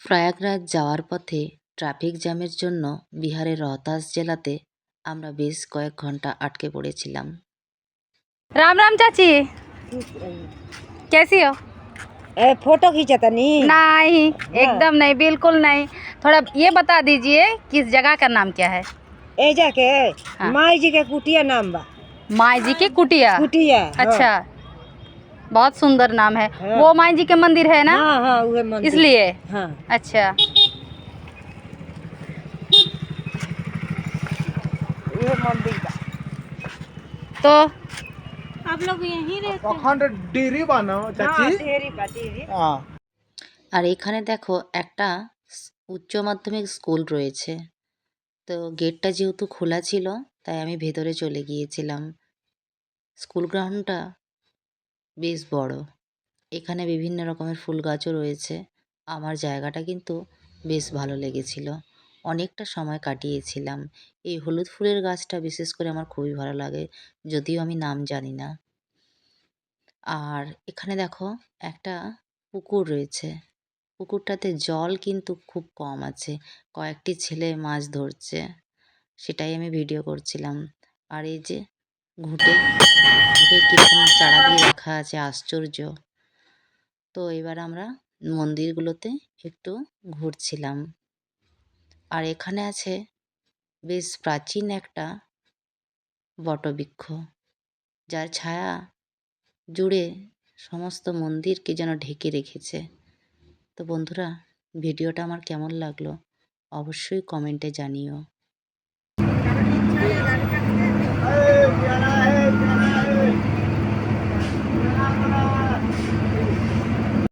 প্রয়াগরাজ যাওয়ার পথে ট্রাফিক জ্যামের জন্য বিহারের রহতাস জেলাতে আমরা বেশ কয়েক ঘন্টা আটকে পড়েছিলাম। राम राम चाची, कैसी हो? फोटो खींचा नहीं। नहीं, एकदम नहीं, बिल्कुल नहीं। थोड़ा ये बता दीजिए किस जगह का नाम क्या है? एजा के हाँ। माई जी के कुटिया नाम बा। माई जी की कुटिया। कुटिया अच्छा, बहुत सुंदर नाम है। हाँ। वो माई जी के मंदिर है ना, हाँ हाँ उहे मंदिर। इसलिए। हाँ अच्छा, उहे मंदिर बा। तो आप लोग यहीं रहते অখণ্ড ডিরি বানাও চাচি। ढेरी बा ढेरी। হ্যাঁ আর এখানে দেখো একটা উচ্চ মাধ্যমিক স্কুল রয়েছে। তো গেটটা যেহেতু খোলা ছিল তাই আমি ভেতরে চলে গিয়েছিলাম। স্কুল গ্রাউন্ডটা বেশ বড়। এখানে বিভিন্ন রকমের ফুল গাছও রয়েছে। আমার জায়গাটা কিন্তু বেশ ভালো লেগেছিল। অনেকটা সময় কাটিয়েছিলাম। এই হলুদ ফুলের গাছটা বিশেষ করে আমার খুবই ভালো লাগে, যদিও আমি নাম জানি না। আর এখানে দেখো একটা পুকুর রয়েছে। পুকুরটাতে জল কিন্তু খুব কম আছে। কয়েকটি ছেলে মাছ ধরছে, সেটাই আমি ভিডিও করছিলাম। আর এই যে ঘুঁটে ঘুঁটে কীরকম চারা দিয়ে রাখা আছে, আশ্চর্য। তো এবার আমরা মন্দিরগুলোতে একটু ঘুরছিলাম। আর এখানে আছে বেশ প্রাচীন একটা বটবৃক্ষ, যার ছায়া জুড়ে সমস্ত মন্দিরকে যেন ঢেকে রেখেছে। তো বন্ধুরা, ভিডিওটা আমার কেমন লাগলো অবশ্যই কমেন্টে জানিও।